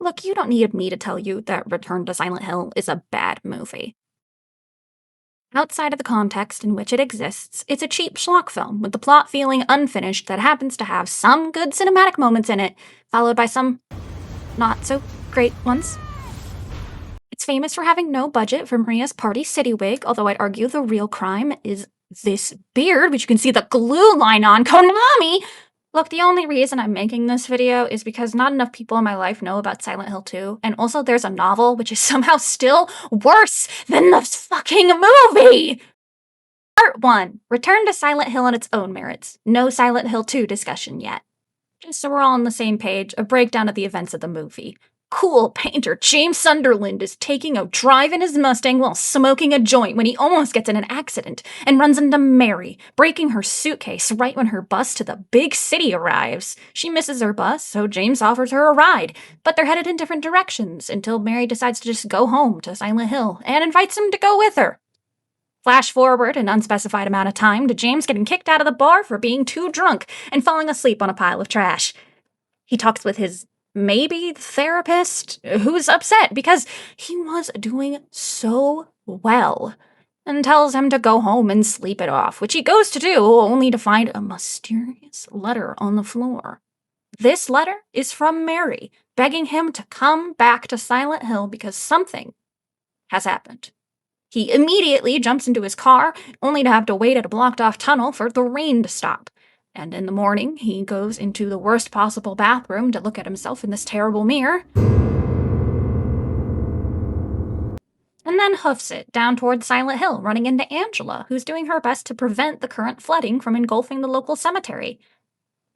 Look, you don't need me to tell you that Return to Silent Hill is a bad movie. Outside of the context in which it exists, it's a cheap schlock film with the plot feeling unfinished that happens to have some good cinematic moments in it, followed by some not-so-great ones. It's famous for having no budget for Maria's Party City wig, although I'd argue the real crime is this beard, which you can see the glue line on. Konami! Look, the only reason I'm making this video is because not enough people in my life know about Silent Hill 2, and also there's a novel which is somehow still worse than this fucking movie! Part 1. Return to Silent Hill on its own merits. No Silent Hill 2 discussion yet. Just so we're all on the same page, a breakdown of the events of the movie. Cool painter James Sunderland is taking a drive in his Mustang while smoking a joint when he almost gets in an accident and runs into Mary, breaking her suitcase right when her bus to the big city arrives. She misses her bus, so James offers her a ride, but they're headed in different directions until Mary decides to just go home to Silent Hill and invites him to go with her. Flash forward an unspecified amount of time to James getting kicked out of the bar for being too drunk and falling asleep on a pile of trash. He talks with his maybe therapist, who's upset because he was doing so well, and tells him to go home and sleep it off, which he goes to do, only to find a mysterious letter on the floor. This letter is from Mary, begging him to come back to Silent Hill because something has happened. He immediately jumps into his car, only to have to wait at a blocked-off tunnel for the rain to stop. And in the morning, he goes into the worst possible bathroom to look at himself in this terrible mirror. And then hoofs it down towards Silent Hill, running into Angela, who's doing her best to prevent the current flooding from engulfing the local cemetery.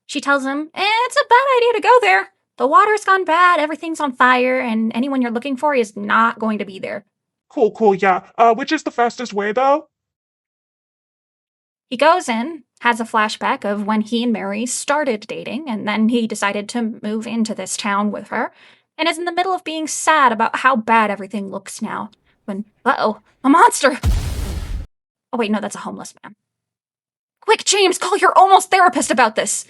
She tells him, it's a bad idea to go there. The water's gone bad, everything's on fire, and anyone you're looking for is not going to be there. Cool, yeah. Which is the fastest way, though? He goes in, has a flashback of when he and Mary started dating, and then he decided to move into this town with her, and is in the middle of being sad about how bad everything looks now, when, uh-oh, a monster! Oh wait, no, that's a homeless man. Quick, James, call your almost therapist about this!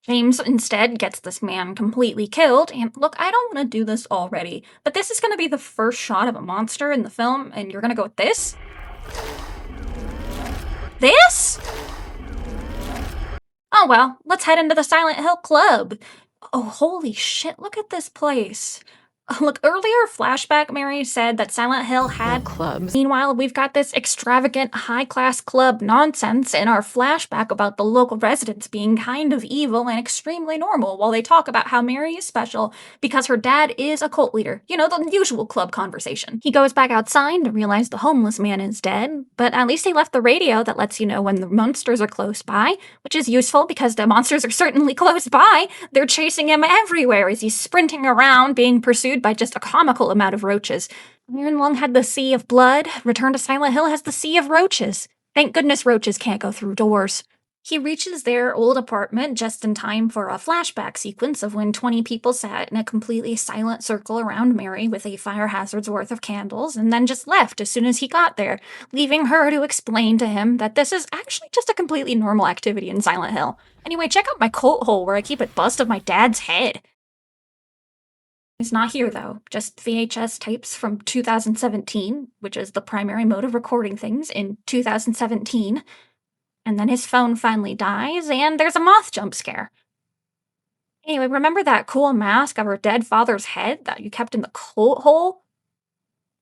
James instead gets this man completely killed, and look, I don't want to do this already, but this is going to be the first shot of a monster in the film, and you're going to go with this? This? Oh well, let's head into the Silent Hill Club. Oh, holy shit, look at this place. Look, earlier flashback Mary said that Silent Hill had clubs. Meanwhile, we've got this extravagant high-class club nonsense in our flashback about the local residents being kind of evil and extremely normal while they talk about how Mary is special because her dad is a cult leader. You know, the usual club conversation. He goes back outside to realize the homeless man is dead, but at least he left the radio that lets you know when the monsters are close by, which is useful because the monsters are certainly close by. They're chasing him everywhere as he's sprinting around being pursued by just a comical amount of roaches. Iron Lung had the Sea of Blood. Return to Silent Hill has the Sea of Roaches. Thank goodness roaches can't go through doors. He reaches their old apartment just in time for a flashback sequence of when 20 people sat in a completely silent circle around Mary with a fire hazard's worth of candles and then just left as soon as he got there, leaving her to explain to him that this is actually just a completely normal activity in Silent Hill. Anyway, check out my cult hole where I keep a bust of my dad's head. He's not here, though. Just VHS tapes from 2017, which is the primary mode of recording things in 2017. And then his phone finally dies, and there's a moth jump scare. Anyway, remember that cool mask of her dead father's head that you kept in the cult hole?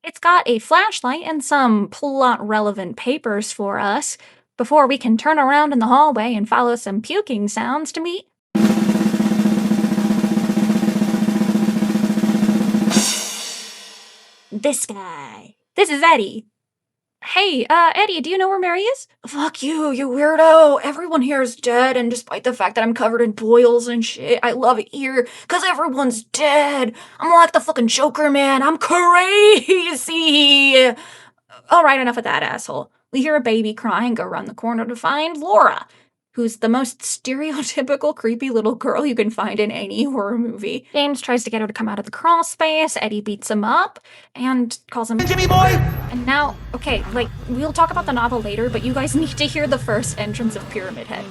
It's got a flashlight and some plot-relevant papers for us before we can turn around in the hallway and follow some puking sounds to meet this guy. This is Eddie. Hey, Eddie, do you know where Mary is? Fuck you, you weirdo. Everyone here is dead, and despite the fact that I'm covered in boils and shit, I love it here, cause everyone's dead. I'm like the fucking Joker, man. I'm crazy. Alright, enough of that, asshole. We hear a baby cry and go around the corner to find Laura, who's the most stereotypical creepy little girl you can find in any horror movie. James tries to get her to come out of the crawl space, Eddie beats him up, and calls him Jimmy boy! And now, okay, like, we'll talk about the novel later, but you guys need to hear the first entrance of Pyramid Head.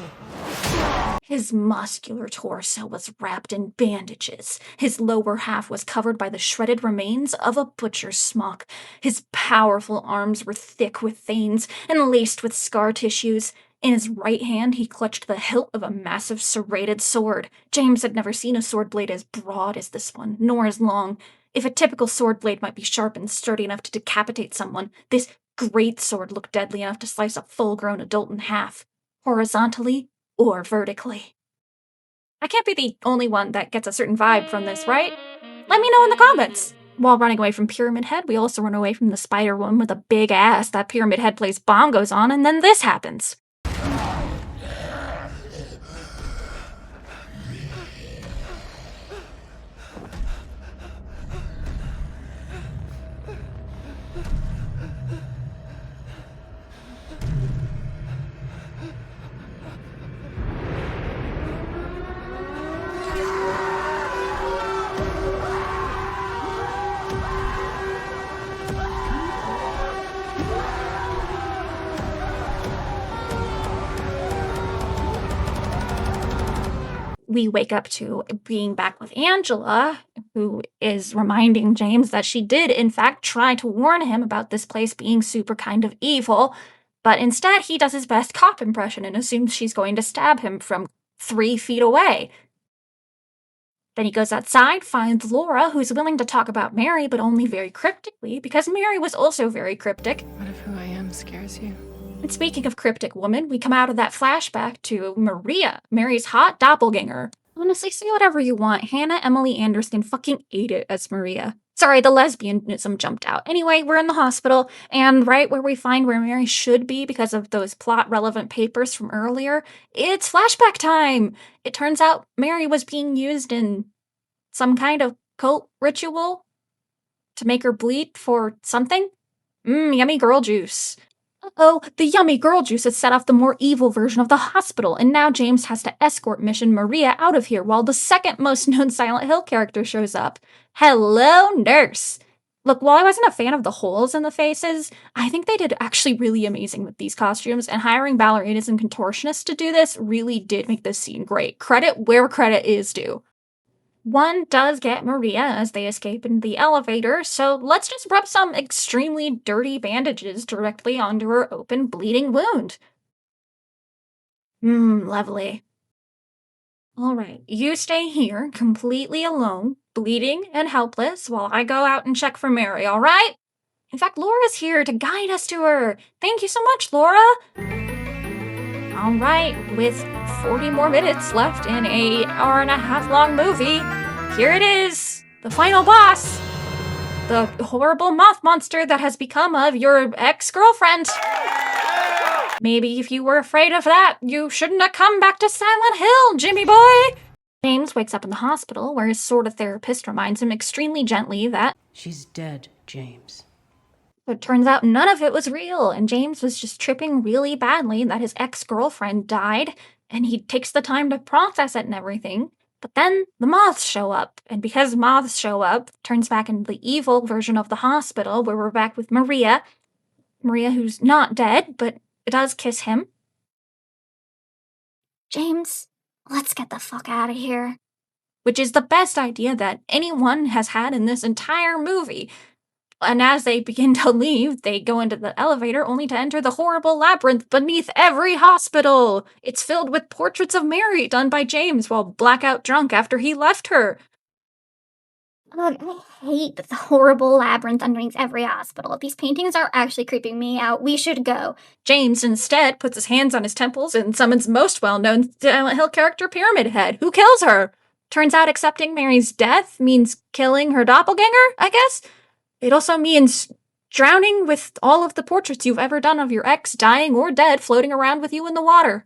His muscular torso was wrapped in bandages. His lower half was covered by the shredded remains of a butcher's smock. His powerful arms were thick with veins and laced with scar tissues. In his right hand, he clutched the hilt of a massive serrated sword. James had never seen a sword blade as broad as this one, nor as long. If a typical sword blade might be sharp and sturdy enough to decapitate someone, this great sword looked deadly enough to slice a full-grown adult in half, horizontally or vertically. I can't be the only one that gets a certain vibe from this, right? Let me know in the comments! While running away from Pyramid Head, we also run away from the Spider Woman with a big ass that Pyramid Head plays bongos on, and then this happens. We wake up to being back with Angela, who is reminding James that she did, in fact, try to warn him about this place being super kind of evil, but instead he does his best cop impression and assumes she's going to stab him from 3 feet away. Then he goes outside, finds Laura, who's willing to talk about Mary, but only very cryptically, because Mary was also very cryptic. What if who I am scares you? And speaking of cryptic woman, we come out of that flashback to Maria, Mary's hot doppelganger. Honestly, say whatever you want. Hannah Emily Anderson fucking ate it as Maria. Sorry, the lesbianism jumped out. Anyway, we're in the hospital, and right where we find where Mary should be because of those plot-relevant papers from earlier, it's flashback time! It turns out Mary was being used in some kind of cult ritual to make her bleed for something? Yummy girl juice. Uh-oh, the yummy girl juice has set off the more evil version of the hospital, and now James has to escort Mission Maria out of here while the second most known Silent Hill character shows up. Hello, nurse! Look, while I wasn't a fan of the holes in the faces, I think they did actually really amazing with these costumes, and hiring ballerinas and contortionists to do this really did make this scene great. Credit where credit is due. One does get Maria as they escape in the elevator, so let's just rub some extremely dirty bandages directly onto her open, bleeding wound. Lovely. Alright, you stay here, completely alone, bleeding and helpless, while I go out and check for Mary, alright? In fact, Laura's here to guide us to her. Thank you so much, Laura! Alright, with 40 more minutes left in a hour-and-a-half long movie, here it is! The final boss! The horrible moth monster that has become of your ex-girlfriend. Maybe if you were afraid of that, you shouldn't have come back to Silent Hill, Jimmy boy! James wakes up in the hospital, where his sort of therapist reminds him extremely gently that She's dead, James. But it turns out none of it was real, and James was just tripping really badly that his ex-girlfriend died, and he takes the time to process it and everything. But then the moths show up, and because moths show up, turns back into the evil version of the hospital, where we're back with Maria. Maria, who's not dead, but does kiss him. James, let's get the fuck out of here. Which is the best idea that anyone has had in this entire movie. And as they begin to leave, they go into the elevator only to enter the horrible labyrinth beneath every hospital. It's filled with portraits of Mary done by James while blackout drunk after he left her. Ugh, I hate the horrible labyrinth underneath every hospital. These paintings are actually creeping me out. We should go. James instead puts his hands on his temples and summons most well-known Silent Hill character Pyramid Head, who kills her. Turns out accepting Mary's death means killing her doppelganger, I guess? It also means drowning with all of the portraits you've ever done of your ex, dying or dead, floating around with you in the water.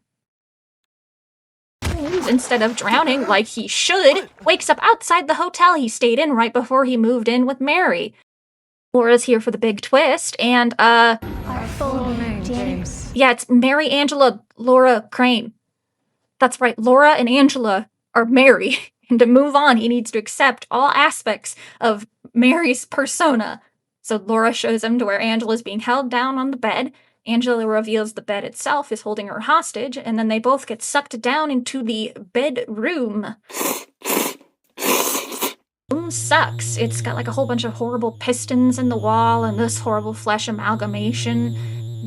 James, instead of drowning like he should, wakes up outside the hotel he stayed in right before he moved in with Mary. Laura's here for the big twist, and, Our full name, James. yeah, it's Mary Angela Laura Crane. That's right, Laura and Angela are Mary, and to move on, he needs to accept all aspects of Mary's persona. So Laura shows him to where Angela's being held down on the bed, Angela reveals the bed itself is holding her hostage, and then they both get sucked down into the bedroom. Room sucks. It's got like a whole bunch of horrible pistons in the wall and this horrible flesh amalgamation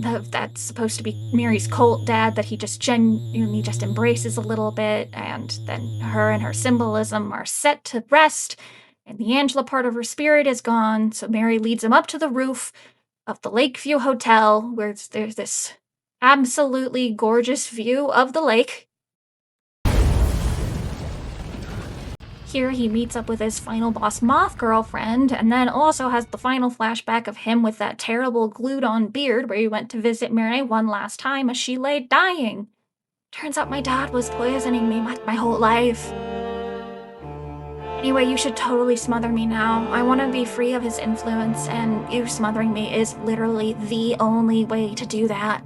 that's supposed to be Mary's cult dad that he just genuinely just embraces a little bit, and then her and her symbolism are set to rest, and the Angela part of her spirit is gone, so Mary leads him up to the roof of the Lakeview Hotel, where there's this absolutely gorgeous view of the lake. Here he meets up with his final boss moth girlfriend, and then also has the final flashback of him with that terrible glued-on beard where he went to visit Mary one last time as she lay dying. Turns out my dad was poisoning me my whole life. Anyway, you should totally smother me now. I want to be free of his influence, and you smothering me is literally the only way to do that.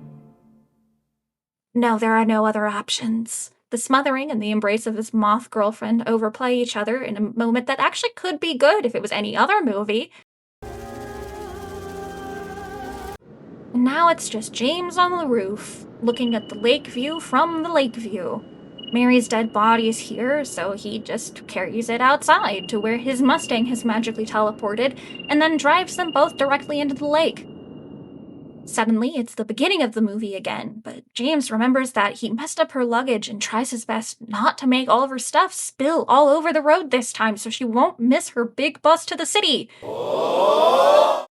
No, there are no other options. The smothering and the embrace of his moth girlfriend overplay each other in a moment that actually could be good if it was any other movie. And now it's just James on the roof, looking at the lake view from the lake view. Mary's dead body is here, so he just carries it outside to where his Mustang has magically teleported, and then drives them both directly into the lake. Suddenly, it's the beginning of the movie again, but James remembers that he messed up her luggage and tries his best not to make all of her stuff spill all over the road this time so she won't miss her big bus to the city. Fails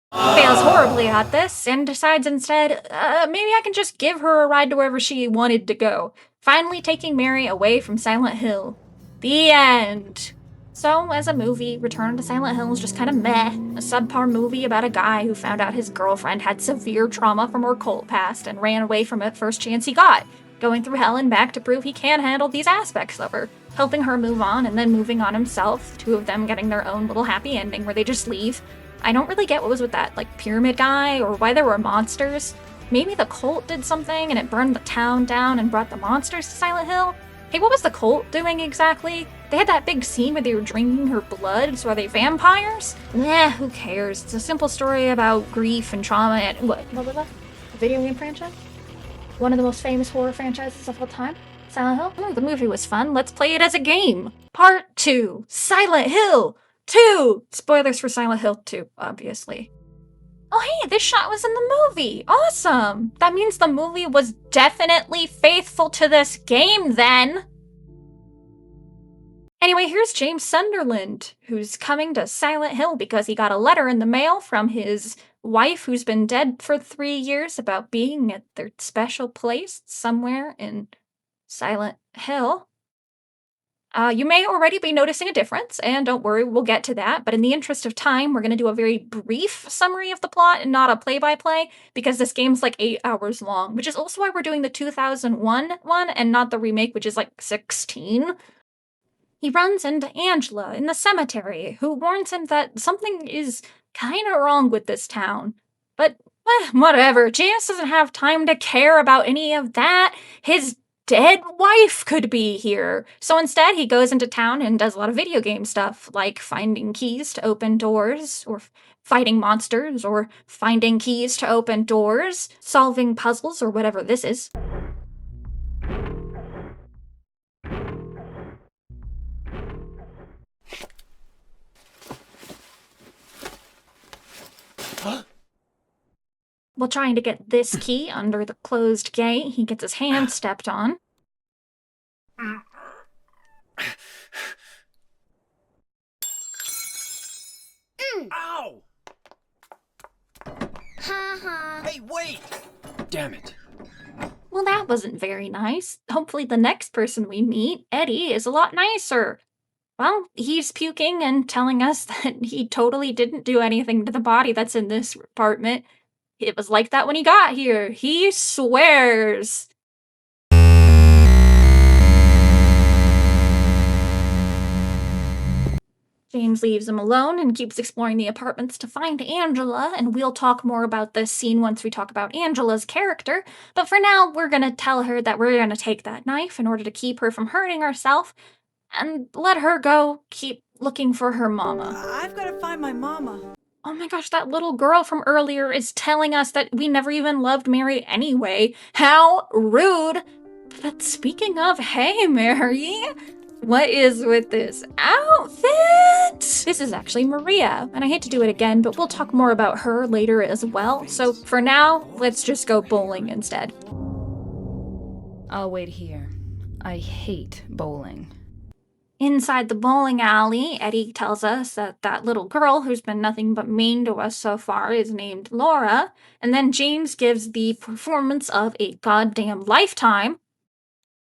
horribly at this and decides instead, maybe I can just give her a ride to wherever she wanted to go, finally taking Mary away from Silent Hill. The end. So, as a movie, Return to Silent Hill is just kind of meh. A subpar movie about a guy who found out his girlfriend had severe trauma from her cult past and ran away from it first chance he got, going through hell and back to prove he can handle these aspects of her, helping her move on and then moving on himself, two of them getting their own little happy ending where they just leave. I don't really get what was with that, pyramid guy, or why there were monsters. Maybe the cult did something and it burned the town down and brought the monsters to Silent Hill? Hey, what was the cult doing exactly? They had that big scene where they were drinking her blood, so are they vampires? Nah, who cares? It's a simple story about grief and trauma and what was that? A video game franchise? One of the most famous horror franchises of all time? Silent Hill? Oh, the movie was fun. Let's play it as a game. Part 2. Silent Hill 2! Spoilers for Silent Hill 2, obviously. Oh hey, this shot was in the movie! Awesome! That means the movie was definitely faithful to this game then! Anyway, here's James Sunderland, who's coming to Silent Hill because he got a letter in the mail from his wife who's been dead for 3 years about being at their special place somewhere in Silent Hill. You may already be noticing a difference, and don't worry, we'll get to that, but in the interest of time, we're going to do a very brief summary of the plot and not a play-by-play, because this game's 8 hours long, which is also why we're doing the 2001 one and not the remake, which is 16. He runs into Angela in the cemetery, who warns him that something is kinda wrong with this town. But, whatever, James doesn't have time to care about any of that. His dead wife could be here. So instead, he goes into town and does a lot of video game stuff, like finding keys to open doors, or fighting monsters, or finding keys to open doors, solving puzzles, or whatever this is. While trying to get this key under the closed gate, he gets his hand stepped on. Ow! Hey, wait! Damn it. Well, that wasn't very nice. Hopefully the next person we meet, Eddie, is a lot nicer. Well, he's puking and telling us that he totally didn't do anything to the body that's in this apartment. It was like that when he got here. He swears. James leaves him alone and keeps exploring the apartments to find Angela, and we'll talk more about this scene once we talk about Angela's character, but for now, we're gonna tell her that we're gonna take that knife in order to keep her from hurting herself, and let her go keep looking for her mama. I've got to find my mama. Oh my gosh, that little girl from earlier is telling us that we never even loved Mary anyway. How rude! But speaking of, hey Mary, what is with this outfit? This is actually Maria, and I hate to do it again, but we'll talk more about her later as well. So for now, let's just go bowling instead. I'll wait here. I hate bowling. Inside the bowling alley, Eddie tells us that that little girl who's been nothing but mean to us so far is named Laura, and then James gives the performance of a goddamn lifetime.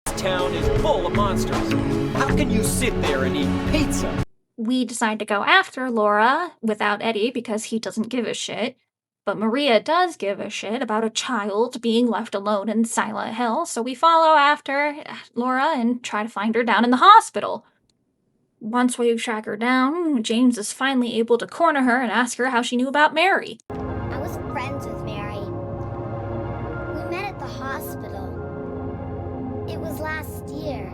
This town is full of monsters. How can you sit there and eat pizza? We decide to go after Laura without Eddie because he doesn't give a shit. But Maria does give a shit about a child being left alone in Silent Hill, so we follow after Laura and try to find her down in the hospital. Once we track her down, James is finally able to corner her and ask her how she knew about Mary. I was friends with Mary. We met at the hospital. It was last year.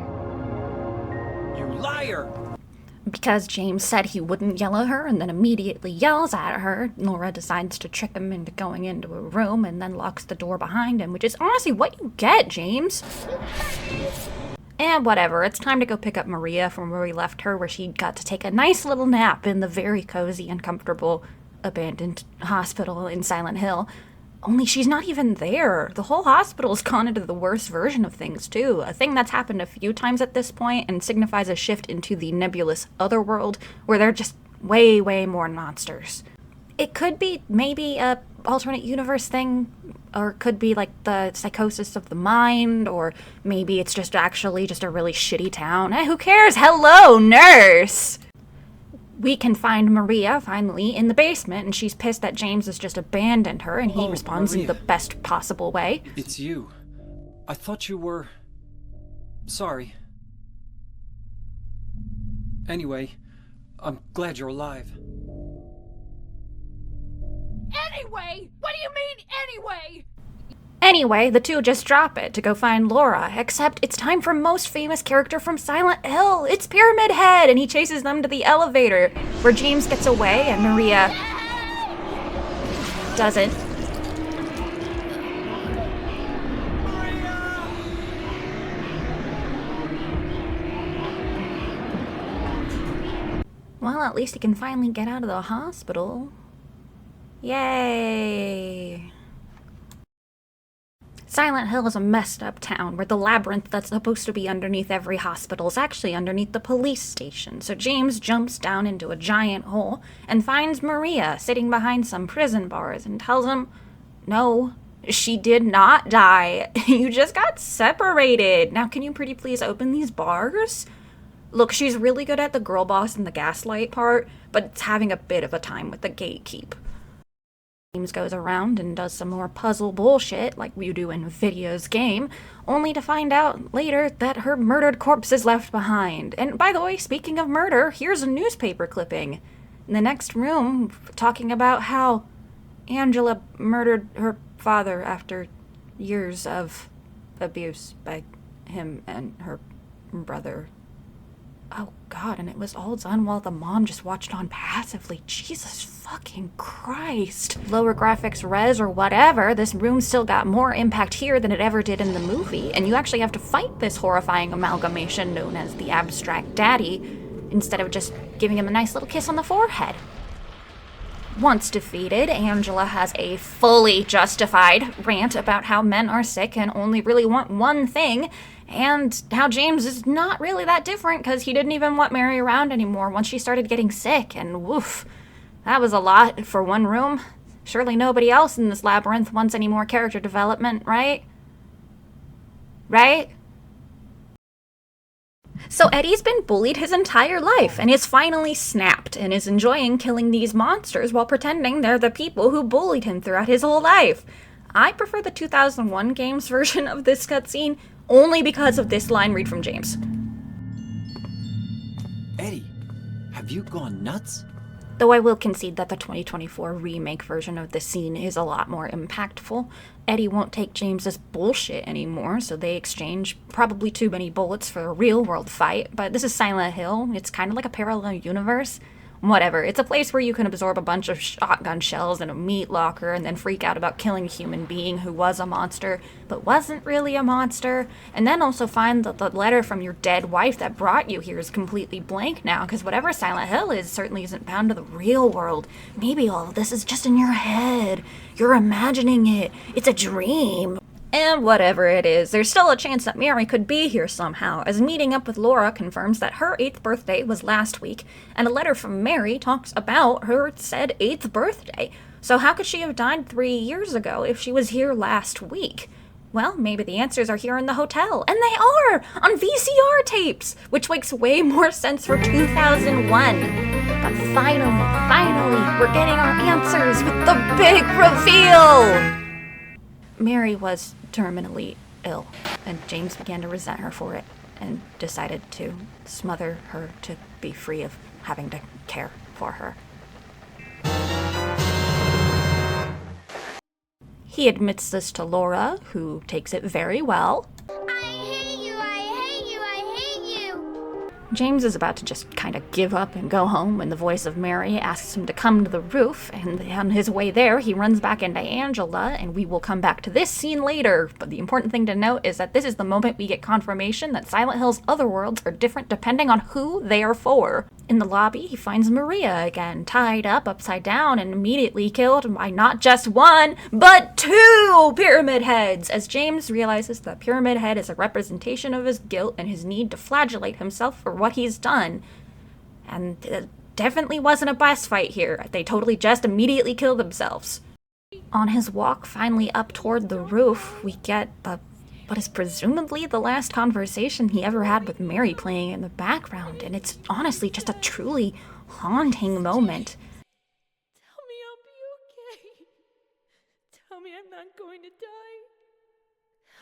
You liar! Because James said he wouldn't yell at her and then immediately yells at her, Laura decides to trick him into going into a room and then locks the door behind him, which is honestly what you get, James. And whatever, it's time to go pick up Maria from where we left her, where she got to take a nice little nap in the very cozy and comfortable abandoned hospital in Silent Hill. Only she's not even there. The whole hospital's gone into the worst version of things, too. A thing that's happened a few times at this point and signifies a shift into the nebulous otherworld, where they're just way, way more monsters. It could be maybe a alternate universe thing, or it could be like the psychosis of the mind, or maybe it's just actually just a really shitty town. Who cares? Hello, nurse! We can find Maria, finally, in the basement, and she's pissed that James has just abandoned her, and he responds Maria. in the best possible way. It's you. I thought you were... Sorry. Anyway, I'm glad you're alive. Anyway? What do you mean, anyway? Anyway, the two just drop it to go find Laura, except it's time for most famous character from Silent Hill. It's Pyramid Head, and he chases them to the elevator, where James gets away and Maria doesn't. Well, at least he can finally get out of the hospital. Yay! Silent Hill is a messed up town where the labyrinth that's supposed to be underneath every hospital is actually underneath the police station. So James jumps down into a giant hole and finds Maria sitting behind some prison bars and tells him, no, she did not die. You just got separated. Now can you pretty please open these bars? Look, she's really good at the girl boss and the gaslight part, but it's having a bit of a time with the gatekeep. James goes around and does some more puzzle bullshit like you do in Video's game, only to find out later that her murdered corpse is left behind. And by the way, speaking of murder, here's a newspaper clipping in the next room talking about how Angela murdered her father after years of abuse by him and her brother. Oh god, and it was all done while the mom just watched on passively. Jesus fucking Christ. Lower graphics res or whatever, this room still got more impact here than it ever did in the movie, and you actually have to fight this horrifying amalgamation known as the Abstract Daddy, instead of just giving him a nice little kiss on the forehead. Once defeated, Angela has a fully justified rant about how men are sick and only really want one thing, and how James is not really that different because he didn't even want Mary around anymore once she started getting sick, and woof, that was a lot for one room. Surely nobody else in this labyrinth wants any more character development, right? Right? So Eddie's been bullied his entire life and is finally snapped and is enjoying killing these monsters while pretending they're the people who bullied him throughout his whole life. I prefer the 2001 game's version of this cutscene only because of this line read from James. Eddie, have you gone nuts? Though I will concede that the 2024 remake version of this scene is a lot more impactful. Eddie won't take James's bullshit anymore, so they exchange probably too many bullets for a real-world fight. But this is Silent Hill. It's kind of like a parallel universe. Whatever, it's a place where you can absorb a bunch of shotgun shells in a meat locker and then freak out about killing a human being who was a monster, but wasn't really a monster, and then also find that the letter from your dead wife that brought you here is completely blank now, because whatever Silent Hill is certainly isn't bound to the real world. Maybe all of this is just in your head. You're imagining it. It's a dream. And whatever it is, there's still a chance that Mary could be here somehow, as meeting up with Laura confirms that her 8th birthday was last week, and a letter from Mary talks about her said 8th birthday. So how could she have died 3 years ago if she was here last week? Well, maybe the answers are here in the hotel, and they are! On VCR tapes! Which makes way more sense for 2001. But finally, we're getting our answers with the big reveal! Mary was terminally ill, and James began to resent her for it, and decided to smother her to be free of having to care for her. He admits this to Laura, who takes it very well. I hate you, I hate you, I hate you! James is about to just kind of give up and go home when the voice of Mary asks him to come to the roof, and on his way there, he runs back into Angela, and we will come back to this scene later. But the important thing to note is that this is the moment we get confirmation that Silent Hill's other worlds are different depending on who they are for. In the lobby, he finds Maria again, tied up upside down and immediately killed by not just one, but 2 Pyramid Heads, as James realizes that Pyramid Head is a representation of his guilt and his need to flagellate himself for what he's done. And it definitely wasn't a boss fight here. They totally just immediately killed themselves. On his walk finally up toward the roof, we get what is presumably the last conversation he ever had with Mary playing in the background, and it's honestly just a truly haunting moment. Tell me I'll be okay. Tell me I'm not going to die.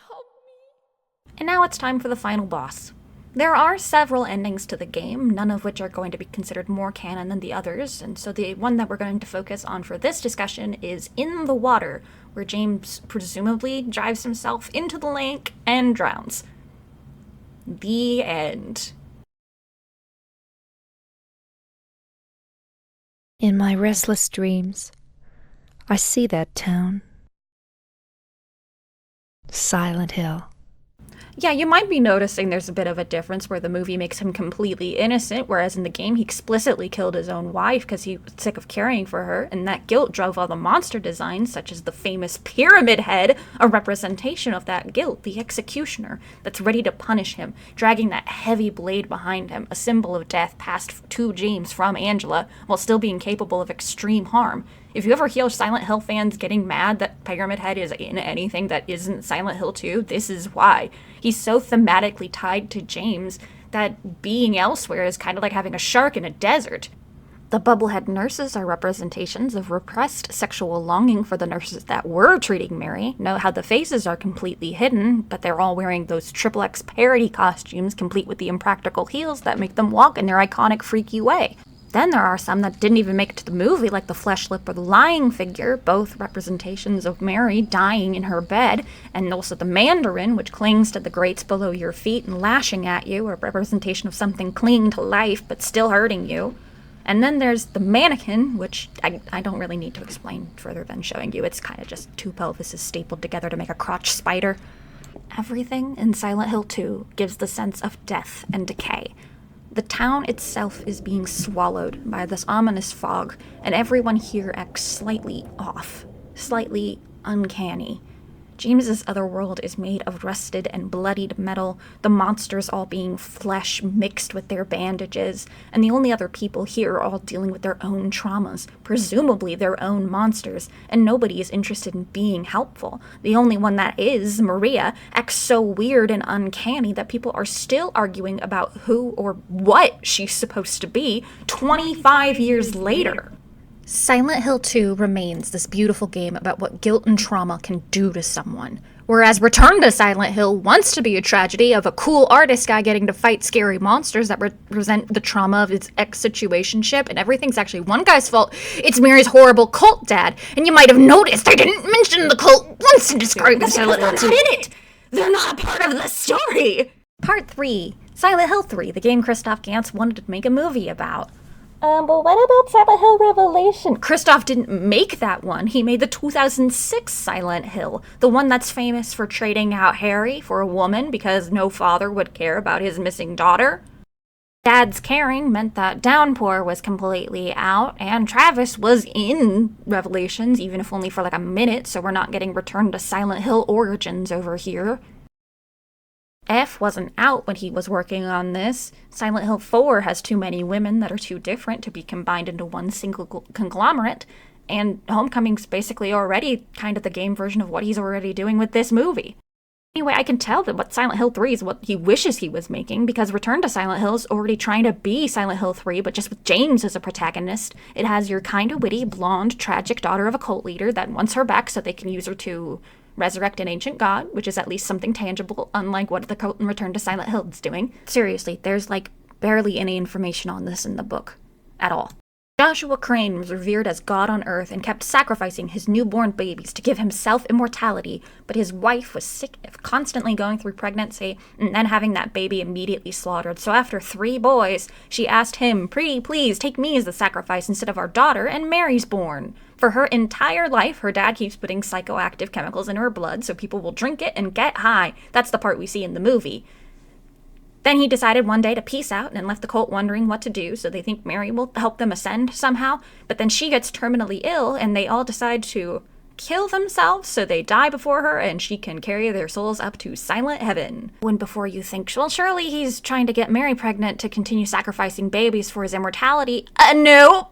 Help me. And now it's time for the final boss. There are several endings to the game, none of which are going to be considered more canon than the others, and so the one that we're going to focus on for this discussion is In the Water, where James presumably drives himself into the lake and drowns. The end. In my restless dreams, I see that town. Silent Hill. Yeah, you might be noticing there's a bit of a difference where the movie makes him completely innocent, whereas in the game he explicitly killed his own wife because he was sick of caring for her, and that guilt drove all the monster designs, such as the famous Pyramid Head, a representation of that guilt, the executioner, that's ready to punish him, dragging that heavy blade behind him, a symbol of death passed to James from Angela, while still being capable of extreme harm. If you ever hear Silent Hill fans getting mad that Pyramid Head is in anything that isn't Silent Hill 2, this is why. He's so thematically tied to James that being elsewhere is kind of like having a shark in a desert. The bubblehead nurses are representations of repressed sexual longing for the nurses that were treating Mary. Note how the faces are completely hidden, but they're all wearing those XXX parody costumes complete with the impractical heels that make them walk in their iconic freaky way. Then there are some that didn't even make it to the movie, like the flesh lip or the lying figure, both representations of Mary dying in her bed, and also the mandarin, which clings to the grates below your feet and lashing at you, a representation of something clinging to life but still hurting you. And then there's the mannequin, which I don't really need to explain further than showing you. It's kind of just 2 pelvises stapled together to make a crotch spider. Everything in Silent Hill 2 gives the sense of death and decay. The town itself is being swallowed by this ominous fog, and everyone here acts slightly off, slightly uncanny. James's other world is made of rusted and bloodied metal, the monsters all being flesh mixed with their bandages, and the only other people here are all dealing with their own traumas, presumably their own monsters, and nobody is interested in being helpful. The only one that is, Maria, acts so weird and uncanny that people are still arguing about who or what she's supposed to be 25 years later. Silent Hill 2 remains this beautiful game about what guilt and trauma can do to someone, whereas Return to Silent Hill wants to be a tragedy of a cool artist guy getting to fight scary monsters that represent the trauma of his ex-situationship, and everything's actually one guy's fault. It's Mary's horrible cult dad, and you might have noticed I didn't mention the cult once in describing Silent Hill 2. Minute! They're not a part of the story! Part 3. Silent Hill 3, the game Christoph Gans wanted to make a movie about. But what about Silent Hill Revelation? Christoph didn't make that one. He made the 2006 Silent Hill, the one that's famous for trading out Harry for a woman because no father would care about his missing daughter. Dad's caring meant that Downpour was completely out, and Travis was in Revelations, even if only for like a minute, so we're not getting Return to Silent Hill Origins over here. F wasn't out when he was working on this. Silent Hill 4 has too many women that are too different to be combined into one single conglomerate, and Homecoming's basically already kind of the game version of what he's already doing with this movie. Anyway, I can tell that what Silent Hill 3 is what he wishes he was making, because Return to Silent Hill is already trying to be Silent Hill 3, but just with James as a protagonist. It has your kinda witty, blonde, tragic daughter of a cult leader that wants her back so they can use her to resurrect an ancient god, which is at least something tangible, unlike what the cult in Return to Silent Hill is doing. Seriously, there's like barely any information on this in the book. At all. Joshua Crane was revered as God on Earth and kept sacrificing his newborn babies to give himself immortality, but his wife was sick of constantly going through pregnancy and then having that baby immediately slaughtered. So after 3 boys, she asked him, "Pretty please take me as the sacrifice instead of our daughter," and Mary's born. For her entire life, her dad keeps putting psychoactive chemicals in her blood so people will drink it and get high. That's the part we see in the movie. Then he decided one day to peace out and left the cult wondering what to do, so they think Mary will help them ascend somehow. But then she gets terminally ill, and they all decide to kill themselves so they die before her, and she can carry their souls up to silent heaven. When before you think, well, surely he's trying to get Mary pregnant to continue sacrificing babies for his immortality. No!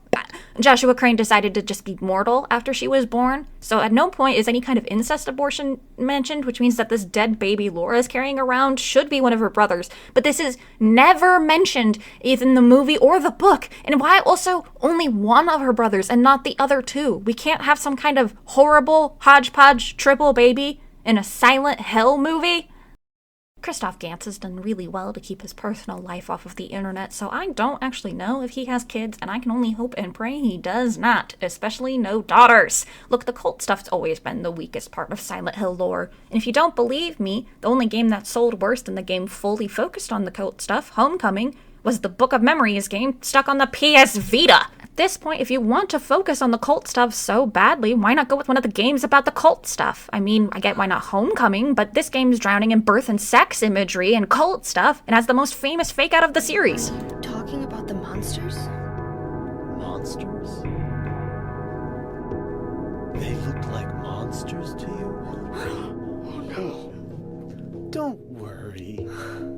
Joshua Crane decided to just be mortal after she was born, so at no point is any kind of incest abortion mentioned, which means that this dead baby Laura is carrying around should be one of her brothers. But this is never mentioned either in the movie or the book, and why also only one of her brothers and not the other 2? We can't have some kind of horrible hodgepodge triple baby in a Silent Hill movie? Christoph Gans has done really well to keep his personal life off of the internet, so I don't actually know if he has kids, and I can only hope and pray he does not, especially no daughters. Look, the cult stuff's always been the weakest part of Silent Hill lore, and if you don't believe me, the only game that sold worse than the game fully focused on the cult stuff, Homecoming, was the Book of Memories game stuck on the PS Vita. At this point, if you want to focus on the cult stuff so badly, why not go with one of the games about the cult stuff? I mean, I get why not Homecoming, but this game's drowning in birth and sex imagery and cult stuff, and has the most famous fake out of the series. Talking about the monsters? Monsters? They look like monsters to you? Oh no. Don't worry.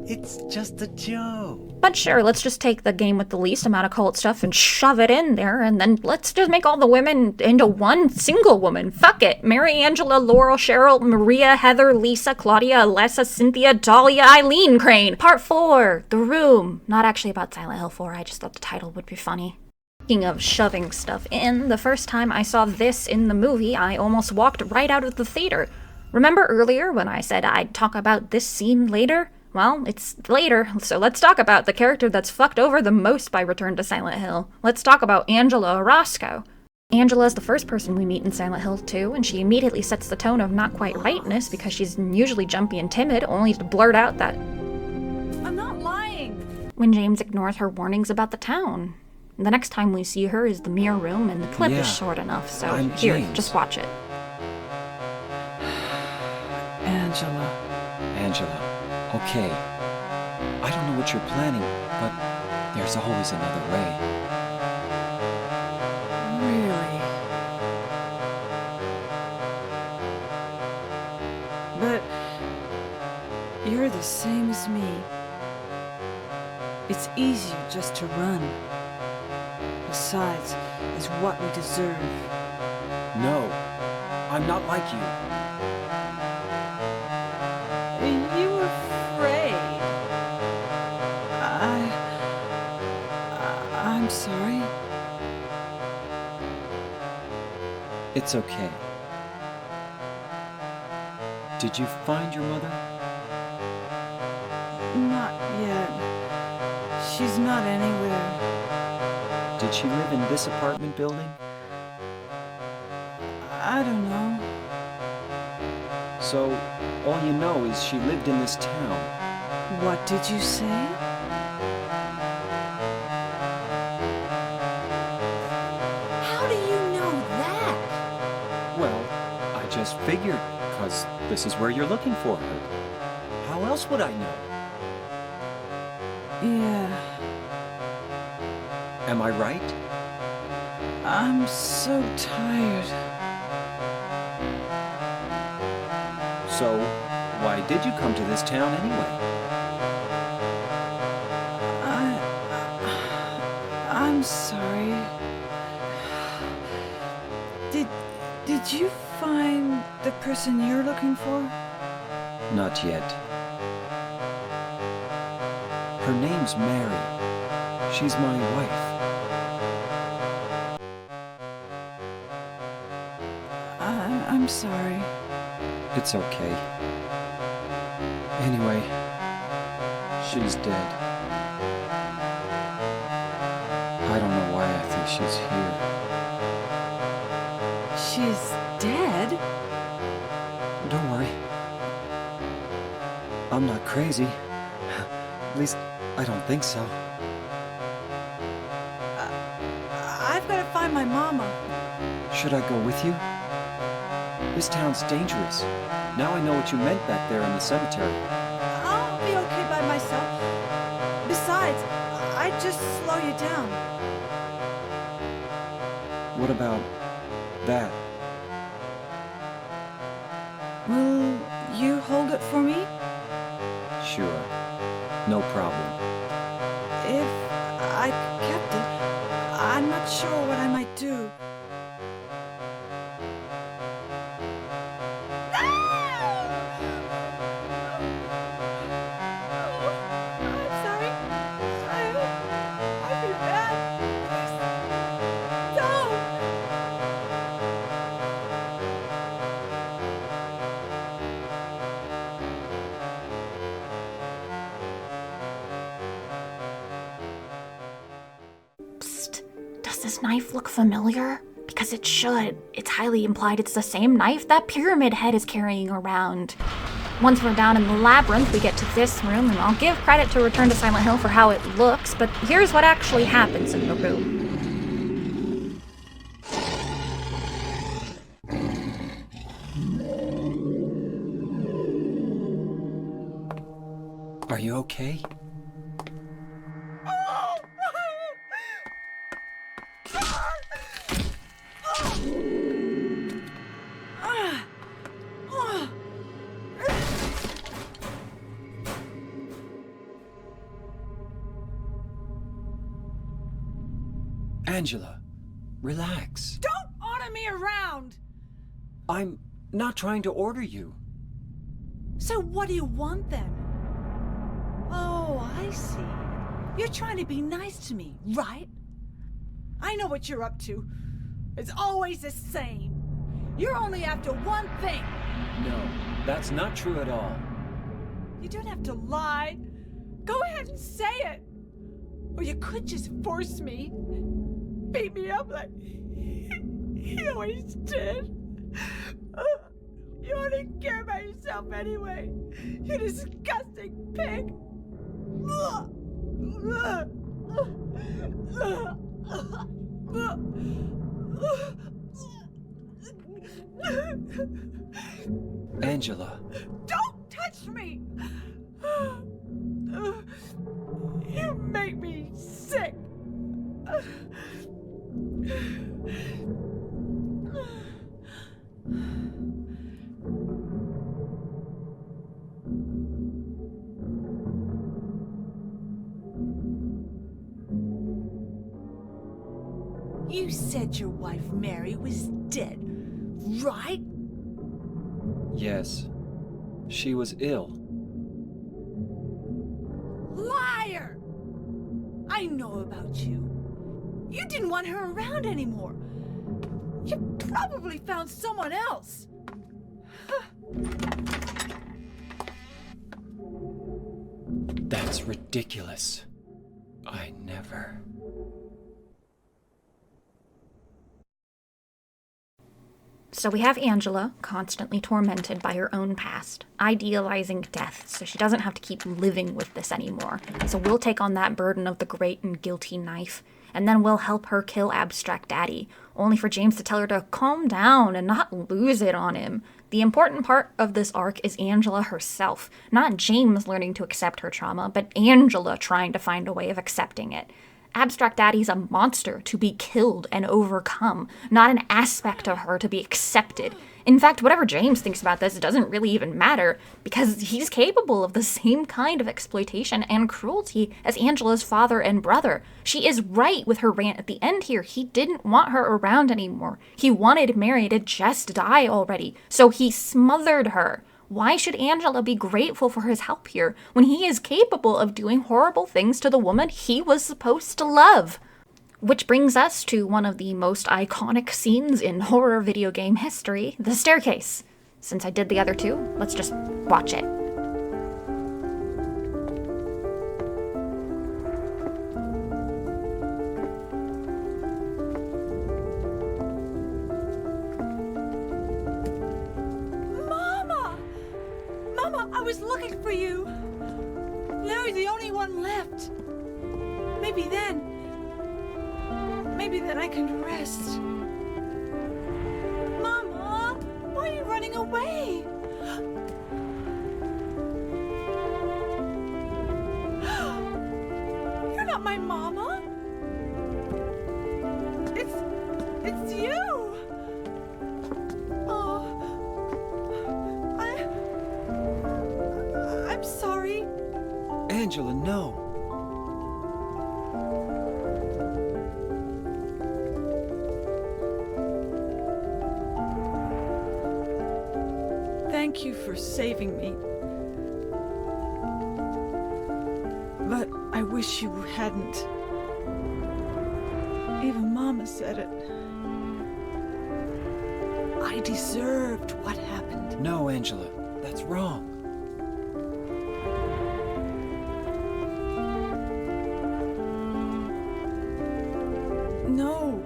It's just a joke. But sure, let's just take the game with the least amount of cult stuff and shove it in there, and then let's just make all the women into one single woman. Fuck it. Mary, Angela, Laurel, Cheryl, Maria, Heather, Lisa, Claudia, Alessa, Cynthia, Dahlia, Eileen Crane. Part 4, The Room. Not actually about Silent Hill 4, I just thought the title would be funny. Speaking of shoving stuff in, the first time I saw this in the movie, I almost walked right out of the theater. Remember earlier when I said I'd talk about this scene later? Well, it's later, so let's talk about the character that's fucked over the most by Return to Silent Hill. Let's talk about Angela Orozco. Angela is the first person we meet in Silent Hill 2, and she immediately sets the tone of not quite rightness because she's usually jumpy and timid, only to blurt out that I'm not lying! when James ignores her warnings about the town. The next time we see her is the mirror room, and the clip is short enough, so I'm here, James. just watch it. Angela. Angela, okay. I don't know what you're planning, but there's always another way. Really? But you're the same as me. It's easier just to run. Besides, it's what we deserve. No, I'm not like you. You were afraid. I'm sorry. It's okay. Did you find your mother? Not yet. She's not anywhere. Did she live in this apartment building? I don't know. So, all you know is she lived in this town. What did you say? just figured, because this is where you're looking for her. How else would I know? Yeah, Am I right? I'm so tired. So, why did you come to this town anyway? I'm sorry. Did you find the person you're looking for? Not yet. Her name's Mary. She's my wife. I'm sorry. It's okay. Anyway, she's dead. I don't know why I think she's here. She's dead? Don't worry. I'm not crazy. At least, I don't think so. I've got to find my mama. Should I go with you? This town's dangerous. Now I know what you meant back there in the cemetery. I'll be okay by myself. Besides, I'd just slow you down. What about that? Will you hold it for me? Sure. No problem. If I kept it, I'm not sure what I might do. I'm sorry. I'll be bad. Don't! Psst. Does this knife look familiar? Because it should. It's highly implied it's the same knife that Pyramid Head is carrying around. Once we're down in the labyrinth, we get to this room, and I'll give credit to Return to Silent Hill for how it looks, but here's what actually happens in the room. Are you okay? Angela, relax. Don't order me around! I'm not trying to order you. So what do you want then? Oh, I see. You're trying to be nice to me, right? I know what you're up to. It's always the same. You're only after one thing. No, that's not true at all. You don't have to lie. Go ahead and say it. Or you could just force me. Beat me up like he always did. You only care about yourself anyway. You disgusting pig. Angela. Don't touch me! You make me sick. You said your wife Mary was dead, right? Yes. She was ill. Liar! I know about you. You didn't want her around anymore. You probably found someone else. That's ridiculous. I never... So we have Angela, constantly tormented by her own past, idealizing death so she doesn't have to keep living with this anymore. So we'll take on that burden of the great and guilty knife. and then we'll help her kill Abstract Daddy, only for James to tell her to calm down and not lose it on him. The important part of this arc is Angela herself, not James learning to accept her trauma, but Angela trying to find a way of accepting it. Abstract Daddy's a monster to be killed and overcome, not an aspect of her to be accepted. In fact, whatever James thinks about this doesn't really even matter, because he's capable of the same kind of exploitation and cruelty as Angela's father and brother. She is right with her rant at the end here. He didn't want her around anymore. He wanted Mary to just die already, so he smothered her. Why should Angela be grateful for his help here when he is capable of doing horrible things to the woman he was supposed to love? Which brings us to one of the most iconic scenes in horror video game history, the staircase. Since I did the other two, let's just watch it. Mama, I was looking for you. Now you're the only one left. Maybe then I can rest. Mama, why are you running away? You're not my mama. It's you. Oh, I'm sorry. Angela, no. Thank you for saving me. But I wish you hadn't. Even Mama said it. I deserved what happened. No, Angela, that's wrong. No,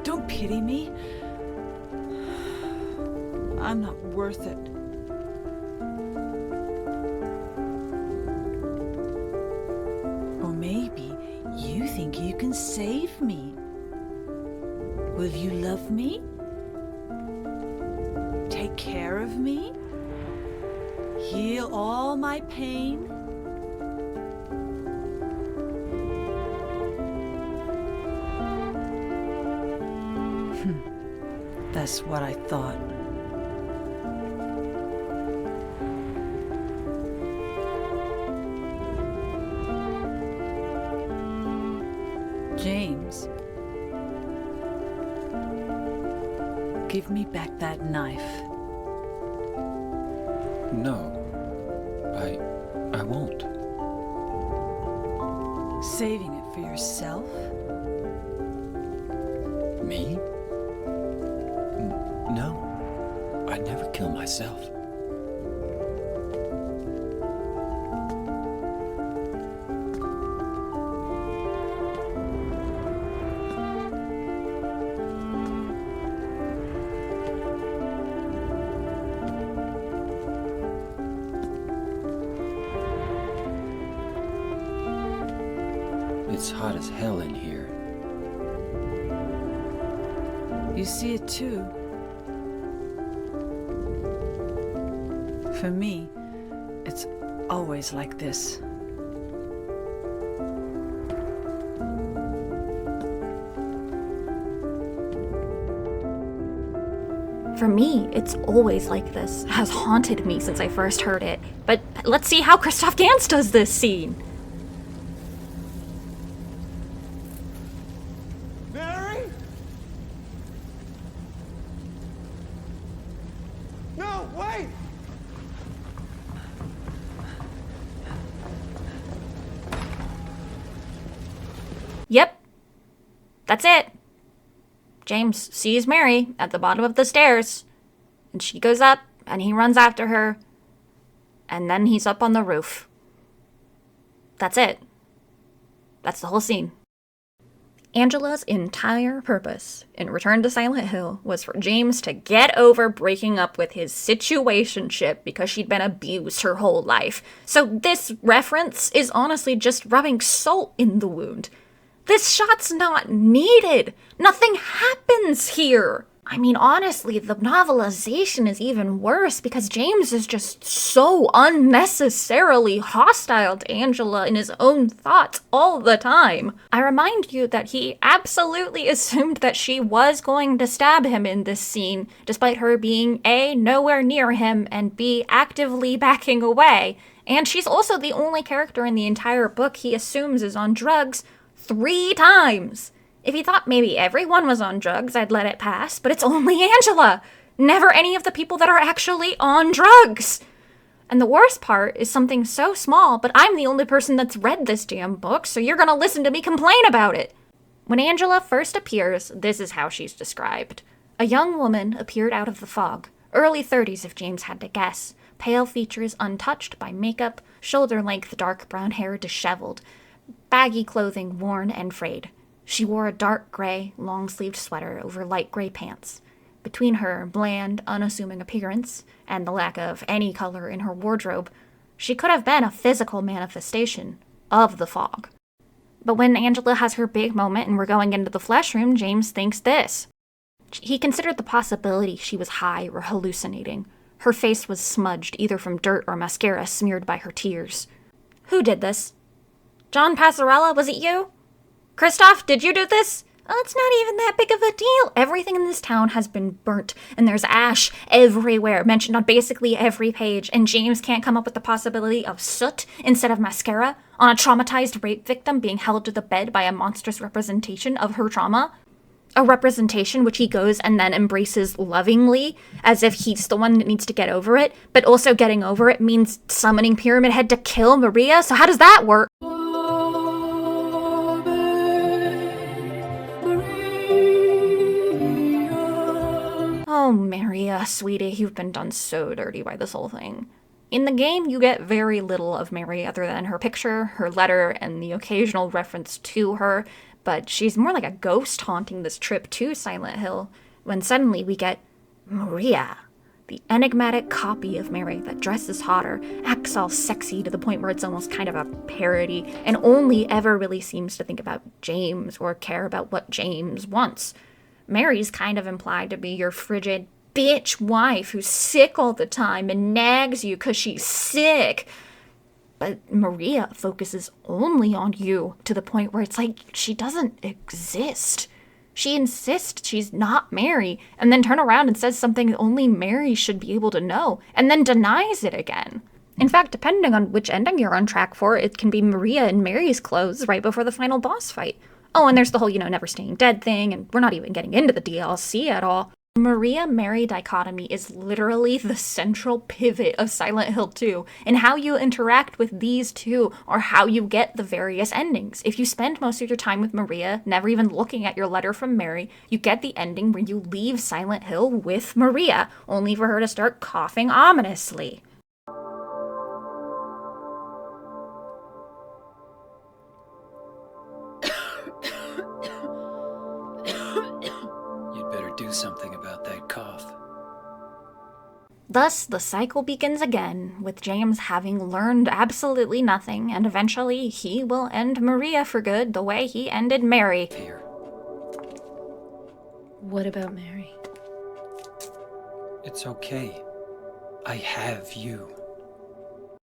don't pity me. I'm not worth it. Or maybe you think you can save me. Will you love me? Take care of me? Heal all my pain? That's what I thought. James, give me back that knife. No, I won't. Saving it for yourself? Me? No, I'd never kill myself. It's hot as hell in here. You see it too. For me, it's always like this. For me, it's always like this. Has haunted me since I first heard it. But let's see how Christoph Gans does this scene. Mary? No, wait! Yep. That's it. James sees Mary at the bottom of the stairs, and she goes up, and he runs after her, and then he's up on the roof. That's it. That's the whole scene. Angela's entire purpose in Return to Silent Hill was for James to get over breaking up with his situationship because she'd been abused her whole life. So this reference is honestly just rubbing salt in the wound. This shot's not needed. Nothing happens here. I mean, honestly, the novelization is even worse because James is just so unnecessarily hostile to Angela in his own thoughts all the time. I remind you that he absolutely assumed that she was going to stab him in this scene, despite her being A, nowhere near him, and B, actively backing away. And she's also the only character in the entire book he assumes is on drugs 3 times. If he thought maybe everyone was on drugs, I'd let it pass, but it's only Angela. Never any of the people that are actually on drugs. And the worst part is something so small, but I'm the only person that's read this damn book, so you're gonna listen to me complain about it. When Angela first appears, this is how she's described. A young woman appeared out of the fog, early 30s if James had to guess, pale features untouched by makeup, shoulder-length dark brown hair disheveled, baggy clothing worn and frayed. She wore a dark gray, long-sleeved sweater over light gray pants. Between her bland, unassuming appearance and the lack of any color in her wardrobe, she could have been a physical manifestation of the fog. But when Angela has her big moment and we're going into the flesh room, James thinks this. He considered the possibility she was high or hallucinating. Her face was smudged either from dirt or mascara smeared by her tears. Who did this? John Passarella, was it you? Christoph, did you do this? Oh, it's not even that big of a deal. Everything in this town has been burnt, and there's ash everywhere, mentioned on basically every page, and James can't come up with the possibility of soot instead of mascara on a traumatized rape victim being held to the bed by a monstrous representation of her trauma. A representation which he goes and then embraces lovingly, as if he's the one that needs to get over it, but also getting over it means summoning Pyramid Head to kill Maria, so how does that work? Oh, Maria, sweetie, you've been done so dirty by this whole thing. In the game, you get very little of Mary other than her picture, her letter, and the occasional reference to her, but she's more like a ghost haunting this trip to Silent Hill, when suddenly we get Maria, the enigmatic copy of Mary that dresses hotter, acts all sexy to the point where it's almost kind of a parody, and only ever really seems to think about James or care about what James wants. Mary's kind of implied to be your frigid bitch wife who's sick all the time and nags you 'cause she's sick. But Maria focuses only on you to the point where it's like she doesn't exist. She insists she's not Mary and then turn around and says something only Mary should be able to know and then denies it again. In fact, depending on which ending you're on track for, it can be Maria in Mary's clothes right before the final boss fight. Oh, and there's the whole, never staying dead thing, and we're not even getting into the DLC at all. Maria-Mary dichotomy is literally the central pivot of Silent Hill 2, and how you interact with these two or how you get the various endings. If you spend most of your time with Maria, never even looking at your letter from Mary, you get the ending where you leave Silent Hill with Maria, only for her to start coughing ominously. Do something about that cough. Thus, the cycle begins again, with James having learned absolutely nothing, and eventually he will end Maria for good the way he ended Mary. Here. What about Mary? It's okay. I have you.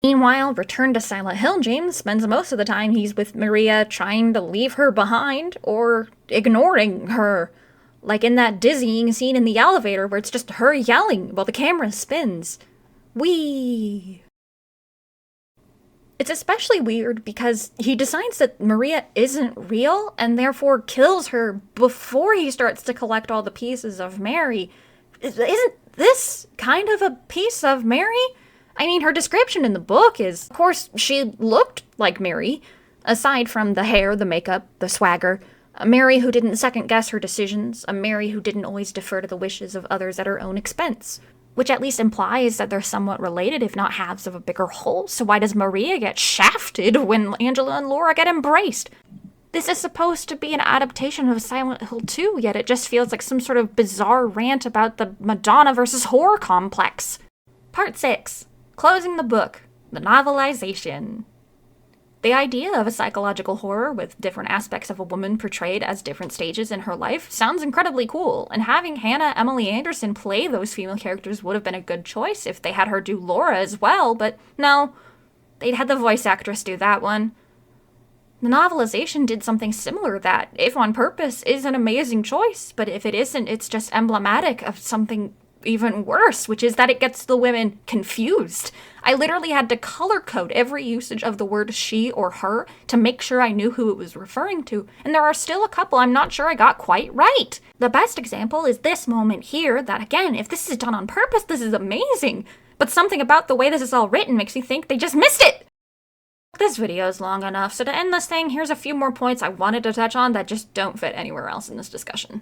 Meanwhile, return to Silent Hill, James spends most of the time he's with Maria trying to leave her behind or ignoring her. Like in that dizzying scene in the elevator where it's just her yelling while the camera spins. Whee! It's especially weird because he decides that Maria isn't real and therefore kills her before he starts to collect all the pieces of Mary. Isn't this kind of a piece of Mary? I mean, her description in the book is, of course, she looked like Mary, aside from the hair, the makeup, the swagger. A Mary who didn't second-guess her decisions, a Mary who didn't always defer to the wishes of others at her own expense. Which at least implies that they're somewhat related, if not halves of a bigger whole, so why does Maria get shafted when Angela and Laura get embraced? This is supposed to be an adaptation of Silent Hill 2, yet it just feels like some sort of bizarre rant about the Madonna versus horror complex. Part 6. Closing the book. The novelization. The idea of a psychological horror with different aspects of a woman portrayed as different stages in her life sounds incredibly cool, and having Hannah Emily Anderson play those female characters would have been a good choice if they had her do Laura as well, but no, they'd had the voice actress do that one. The novelization did something similar that, if on purpose, is an amazing choice, but if it isn't, it's just emblematic of something even worse, which is that it gets the women confused. I literally had to color code every usage of the word she or her to make sure I knew who it was referring to, and there are still a couple I'm not sure I got quite right. The best example is this moment here that, again, if this is done on purpose, this is amazing, but something about the way this is all written makes me think they just missed it! This video is long enough, so to end this thing, here's a few more points I wanted to touch on that just don't fit anywhere else in this discussion.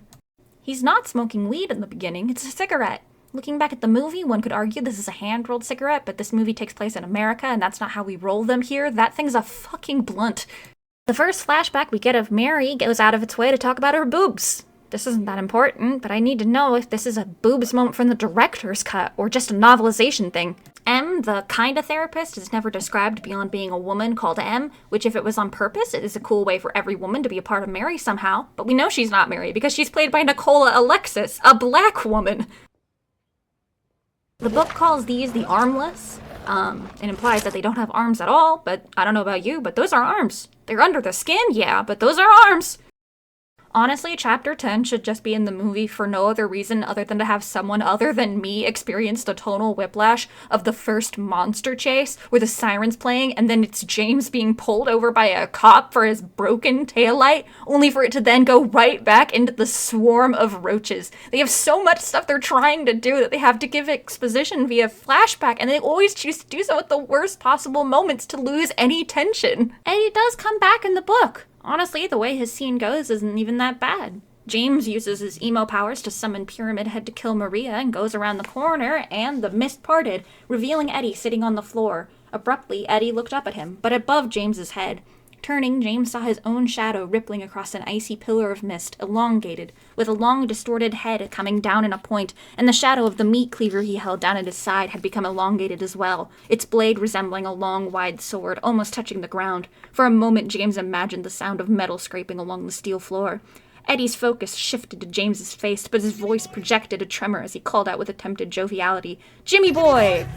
He's not smoking weed in the beginning, it's a cigarette. Looking back at the movie, one could argue this is a hand-rolled cigarette, but this movie takes place in America, and that's not how we roll them here. That thing's a fucking blunt. The first flashback we get of Mary goes out of its way to talk about her boobs. This isn't that important, but I need to know if this is a boobs moment from the director's cut, or just a novelization thing. M, the kinda therapist, is never described beyond being a woman called M, which if it was on purpose, it is a cool way for every woman to be a part of Mary somehow. But we know she's not Mary, because she's played by Nicola Alexis, a black woman. The book calls these the armless. It implies that they don't have arms at all, but I don't know about you, but those are arms. They're under the skin, yeah, but those are arms. Honestly, Chapter 10 should just be in the movie for no other reason other than to have someone other than me experience the tonal whiplash of the first monster chase, where the siren's playing and then it's James being pulled over by a cop for his broken taillight, only for it to then go right back into the swarm of roaches. They have so much stuff they're trying to do that they have to give exposition via flashback, and they always choose to do so at the worst possible moments to lose any tension. And he does come back in the book. Honestly, the way his scene goes isn't even that bad. James uses his emo powers to summon Pyramid Head to kill Maria and goes around the corner, and the mist parted, revealing Eddie sitting on the floor. Abruptly, Eddie looked up at him, but above James's head. Turning, James saw his own shadow rippling across an icy pillar of mist, elongated, with a long, distorted head coming down in a point, and the shadow of the meat cleaver he held down at his side had become elongated as well, its blade resembling a long, wide sword, almost touching the ground. For a moment, James imagined the sound of metal scraping along the steel floor. Eddie's focus shifted to James's face, but his voice projected a tremor as he called out with attempted joviality, "Jimmy boy!"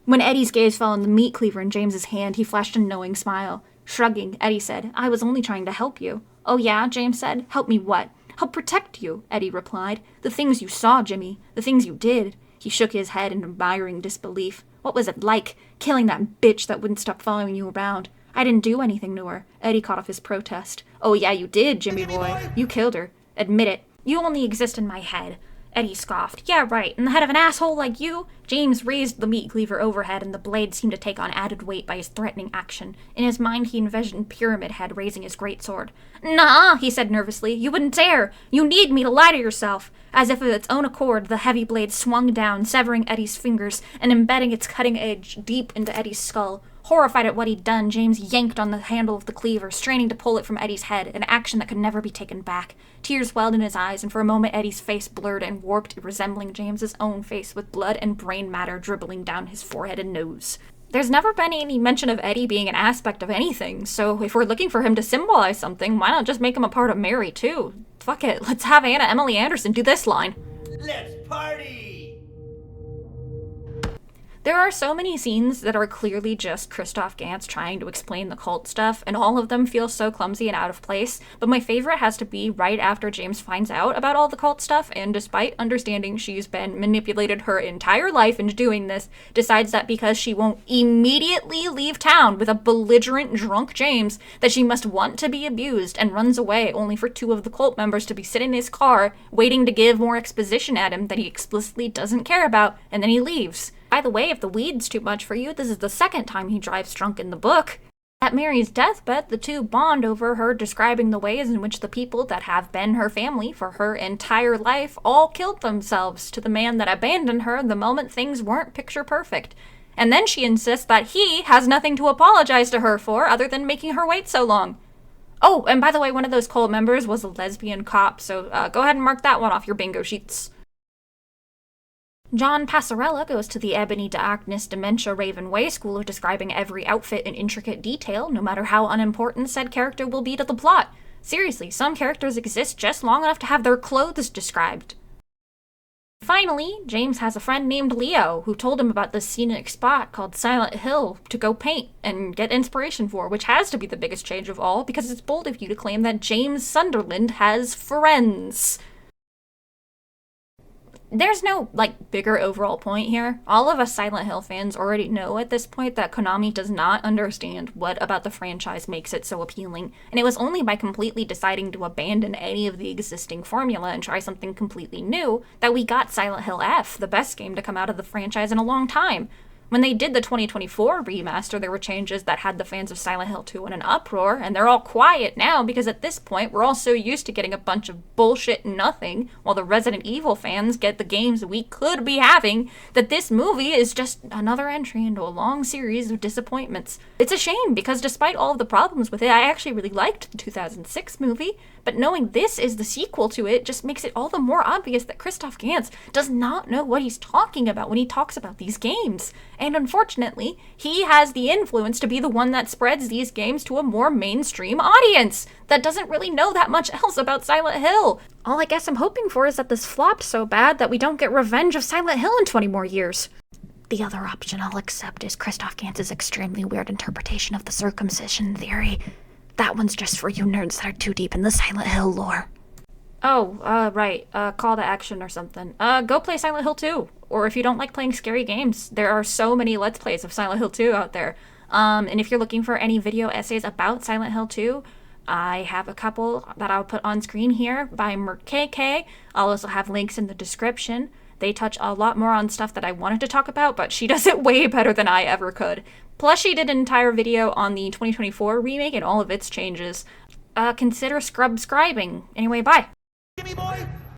When Eddie's gaze fell on the meat cleaver in James's hand, he flashed a knowing smile. Shrugging, Eddie said, "I was only trying to help you." "Oh yeah?" James said. "Help me what?" "Help protect you," Eddie replied. "The things you saw, Jimmy. The things you did." He shook his head in admiring disbelief. "What was it like, killing that bitch that wouldn't stop following you around?" "I didn't do anything to her." Eddie cut off his protest. "Oh yeah, you did, Jimmy boy. You killed her. Admit it. You only exist in my head." Eddie scoffed. "Yeah, right. In the head of an asshole like you?" James raised the meat cleaver overhead, and the blade seemed to take on added weight by his threatening action. In his mind, he envisioned Pyramid Head raising his greatsword. "Nuh-uh," he said nervously. "You wouldn't dare. You need me to lie to yourself." As if of its own accord, the heavy blade swung down, severing Eddie's fingers and embedding its cutting edge deep into Eddie's skull. Horrified at what he'd done, James yanked on the handle of the cleaver, straining to pull it from Eddie's head, an action that could never be taken back. Tears welled in his eyes, and for a moment Eddie's face blurred and warped, resembling James's own face, with blood and brain matter dribbling down his forehead and nose. There's never been any mention of Eddie being an aspect of anything, so if we're looking for him to symbolize something, why not just make him a part of Mary, too? Fuck it, let's have Anna Emily Anderson do this line. Let's party! There are so many scenes that are clearly just Christoph Gans trying to explain the cult stuff, and all of them feel so clumsy and out of place, but my favorite has to be right after James finds out about all the cult stuff, and despite understanding she's been manipulated her entire life into doing this, decides that because she won't immediately leave town with a belligerent drunk James, that she must want to be abused, and runs away only for two of the cult members to be sitting in his car, waiting to give more exposition at him that he explicitly doesn't care about, and then he leaves. By the way, if the weed's too much for you, this is the second time he drives drunk in the book. At Mary's deathbed, the two bond over her describing the ways in which the people that have been her family for her entire life all killed themselves to the man that abandoned her the moment things weren't picture perfect. And then she insists that he has nothing to apologize to her for other than making her wait so long. Oh, and by the way, one of those cult members was a lesbian cop, so go ahead and mark that one off your bingo sheets. John Passarella goes to the Ebony de Agnes Dementia Raven Way school of describing every outfit in intricate detail, no matter how unimportant said character will be to the plot. Seriously, some characters exist just long enough to have their clothes described. Finally, James has a friend named Leo who told him about this scenic spot called Silent Hill to go paint and get inspiration for, which has to be the biggest change of all because it's bold of you to claim that James Sunderland has friends. There's no, bigger overall point here. All of us Silent Hill fans already know at this point that Konami does not understand what about the franchise makes it so appealing, and it was only by completely deciding to abandon any of the existing formula and try something completely new that we got Silent Hill F, the best game to come out of the franchise in a long time. When they did the 2024 remaster, there were changes that had the fans of Silent Hill 2 in an uproar, and they're all quiet now because at this point we're all so used to getting a bunch of bullshit nothing, while the Resident Evil fans get the games we could be having, that this movie is just another entry into a long series of disappointments. It's a shame because despite all of the problems with it, I actually really liked the 2006 movie, but knowing this is the sequel to it just makes it all the more obvious that Christoph Gans does not know what he's talking about when he talks about these games. And unfortunately, he has the influence to be the one that spreads these games to a more mainstream audience that doesn't really know that much else about Silent Hill. All I guess I'm hoping for is that this flopped so bad that we don't get Revenge of Silent Hill in 20 more years. The other option I'll accept is Christoph Gans' extremely weird interpretation of the circumcision theory. That one's just for you nerds that are too deep in the Silent Hill lore. Oh, right. Call to action or something. Go play Silent Hill 2. Or if you don't like playing scary games, there are so many Let's Plays of Silent Hill 2 out there. And if you're looking for any video essays about Silent Hill 2, I have a couple that I'll put on screen here by MerkKK. I'll also have links in the description. They touch a lot more on stuff that I wanted to talk about, but she does it way better than I ever could. Plus, she did an entire video on the 2024 remake and all of its changes. Consider subscribing. Anyway, bye. Gimme boy!